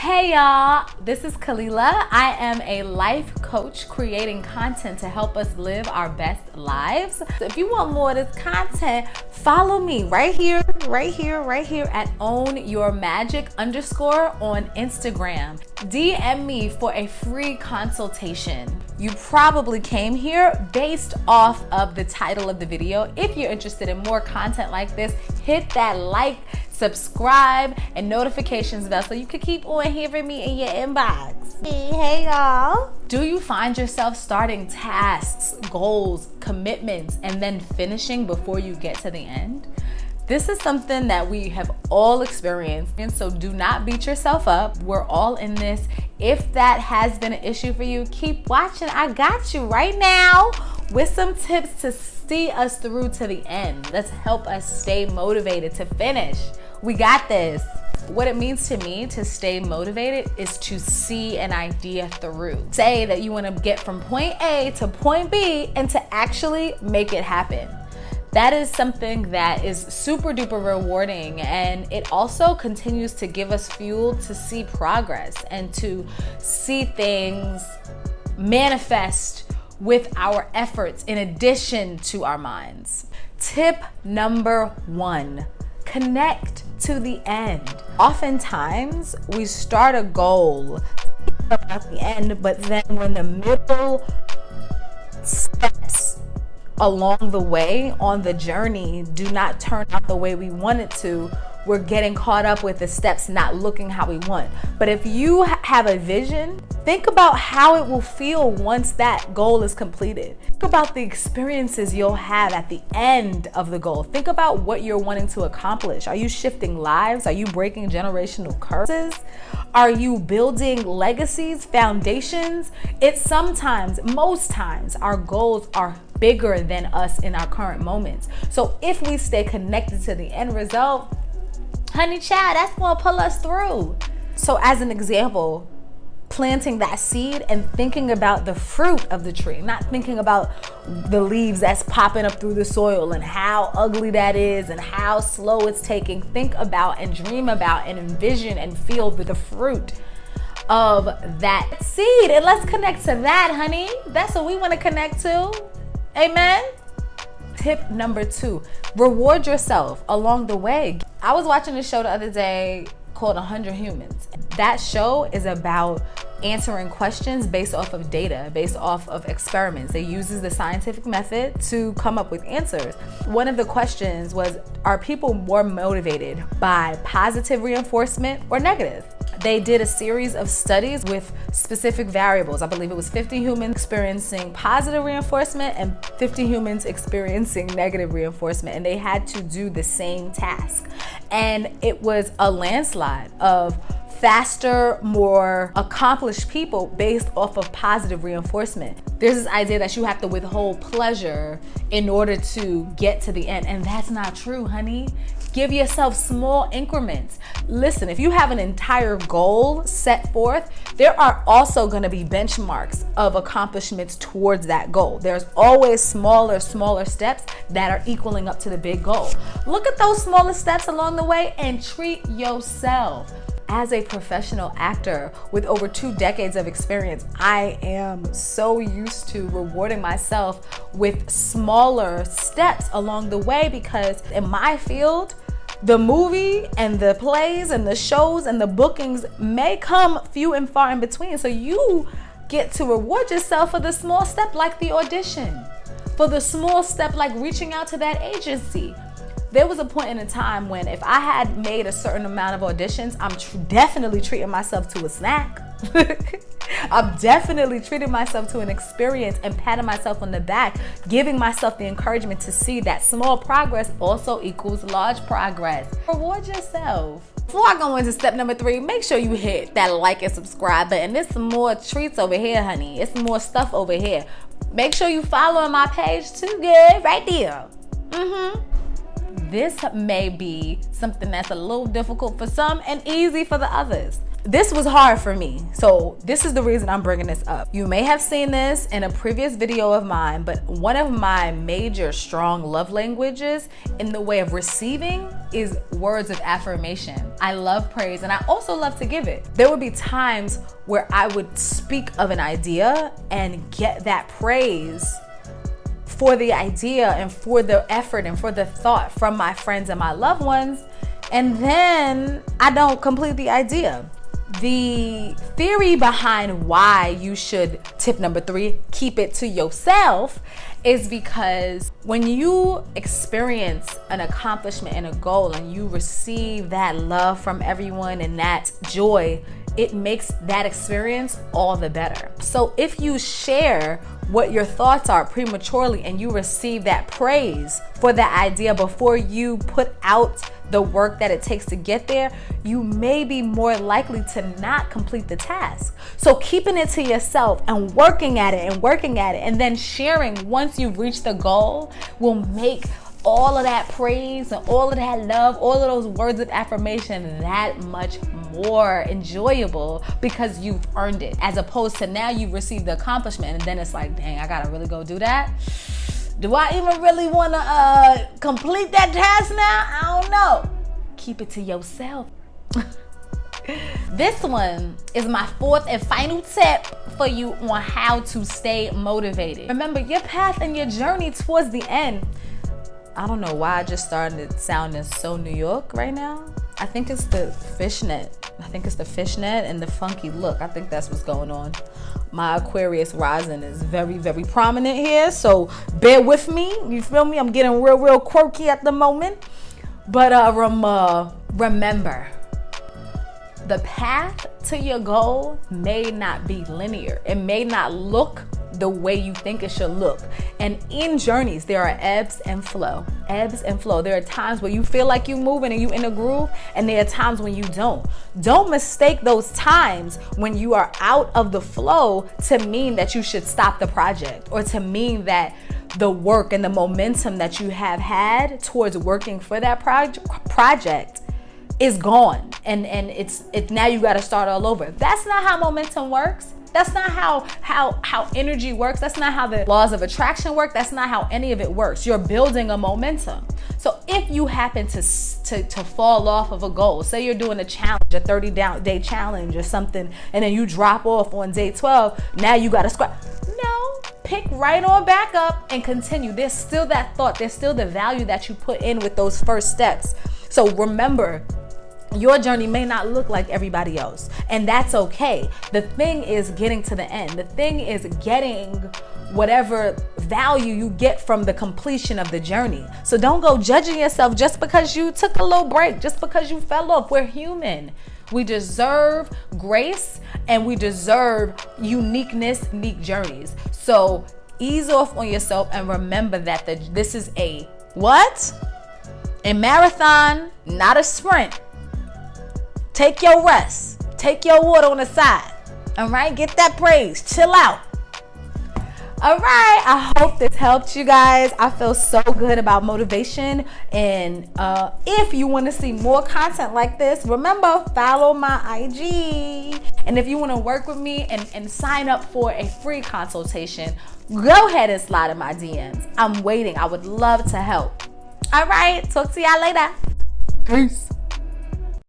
Hey y'all, this is Kalila. I am a life coach creating content to help us live our best lives. So if you want more of this content, follow me right here at ownyourmagic_ on Instagram. DM me for a free consultation. You probably came here based off of the title of the video. If you're interested in more content like this, hit that like, subscribe, and notifications bell so you can keep on hearing me in your inbox. Hey y'all. Do you find yourself starting tasks, goals, commitments, and then finishing before you get to the end? This is something that we have all experienced, and so do not beat yourself up. We're all in this. If that has been an issue for you, keep watching. I got you right now with some tips to see us through to the end. Let's help us stay motivated to finish. We got this. What it means to me to stay motivated is to see an idea through. Say that you want to get from point A to point B and to actually make it happen. That is something that is super duper rewarding, and it also continues to give us fuel to see progress and to see things manifest with our efforts in addition to our minds. Tip number 1, connect to the end. Oftentimes we start a goal at the end, but then when the middle steps along the way on the journey do not turn out the way we want it to, we're getting caught up with the steps not looking how we want. But if you have a vision, think about how it will feel once that goal is completed. Think about the experiences you'll have at the end of the goal. Think about what you're wanting to accomplish. Are you shifting lives? Are you breaking generational curses? Are you building legacies, foundations? Most times, our goals are bigger than us in our current moments. So if we stay connected to the end result, honey child, that's gonna pull us through. So as an example, planting that seed and thinking about the fruit of the tree, not thinking about the leaves that's popping up through the soil and how ugly that is and how slow it's taking. Think about and dream about and envision and feel the fruit of that seed. And let's connect to that, honey. That's what we want to connect to. Amen. Tip number 2, reward yourself along the way. I was watching a show the other day called 100 Humans. That show is about answering questions based off of data, based off of experiments. It uses the scientific method to come up with answers. One of the questions was, are people more motivated by positive reinforcement or negative? They did a series of studies with specific variables. I believe it was 50 humans experiencing positive reinforcement and 50 humans experiencing negative reinforcement, and they had to do the same task. And it was a landslide of faster, more accomplished people based off of positive reinforcement. There's this idea that you have to withhold pleasure in order to get to the end, and that's not true, honey. Give yourself small increments. Listen, if you have an entire goal set forth, there are also going to be benchmarks of accomplishments towards that goal. There's always smaller steps that are equaling up to the big goal. Look at those smaller steps along the way and treat yourself. As a professional actor with over 2 decades of experience, I am so used to rewarding myself with smaller steps along the way, because in my field, the movie and the plays and the shows and the bookings may come few and far in between. So you get to reward yourself for the small step like the audition, for the small step like reaching out to that agency. There was a point in a time when if I had made a certain amount of auditions, I'm definitely treating myself to a snack. I'm definitely treating myself to an experience and patting myself on the back, giving myself the encouragement to see that small progress also equals large progress. Reward yourself. Before I go into step number 3, make sure you hit that like and subscribe button. There's some more treats over here, honey. It's more stuff over here. Make sure you follow my page too, good, right there. This may be something that's a little difficult for some and easy for the others. this was hard for me. So this is the reason I'm bringing this up. You may have seen this in a previous video of mine, but one of my major strong love languages in the way of receiving is words of affirmation. I love praise, and I also love to give it. There would be times where I would speak of an idea and get that praise for the idea and for the effort and for the thought from my friends and my loved ones, and then I don't complete the idea. The theory behind why you should, tip number 3, keep it to yourself, is because when you experience an accomplishment and a goal and you receive that love from everyone and that joy, it makes that experience all the better. So if you share what your thoughts are prematurely and you receive that praise for that idea before you put out the work that it takes to get there, you may be more likely to not complete the task. So keeping it to yourself and working at it and then sharing once you've reached the goal will make all of that praise and all of that love, all of those words of affirmation that much more enjoyable because you've earned it, as opposed to now you've received the accomplishment and then it's like, dang, I gotta really go do that. Do I even really want to complete that task now? I don't know. Keep it to yourself. This one is my 4th and final tip for you on how to stay motivated. Remember, your path and your journey towards the end. I don't know why I just started sounding so New York right now. I think it's the fishnet. And the funky look. I think that's what's going on. My Aquarius rising is very, very prominent here, so bear with me. You feel me? I'm getting real quirky at the moment. But remember, the path to your goal may not be linear. It may not look the way you think it should look. And in journeys, there are ebbs and flow. There are times where you feel like you're moving and you in a groove, and there are times when you don't. Don't mistake those times when you are out of the flow to mean that you should stop the project, or to mean that the work and the momentum that you have had towards working for that project is gone, and it's now you got to start all over. That's not how momentum works. That's not how energy works. That's not how the laws of attraction work. That's not how any of it works. You're building a momentum. So if you happen to fall off of a goal, say you're doing a challenge, a 30-day challenge or something, and then you drop off on day 12, now you got to scrap. No, pick right on back up and continue. There's still that thought. There's still the value that you put in with those first steps. So remember, your journey may not look like everybody else, and that's okay. The thing is getting to the end. The thing is getting whatever value you get from the completion of the journey. So don't go judging yourself just because you took a little break, just because you fell off. We're human. We deserve grace and we deserve uniqueness, unique journeys. So ease off on yourself and remember that this is a what? A marathon, not a sprint. Take your rest. Take your water on the side. All right? Get that praise. Chill out. All right. I hope this helped you guys. I feel so good about motivation. And if you want to see more content like this, remember, follow my IG. And if you want to work with me and sign up for a free consultation, go ahead and slide in my DMs. I'm waiting. I would love to help. All right. Talk to y'all later. Peace.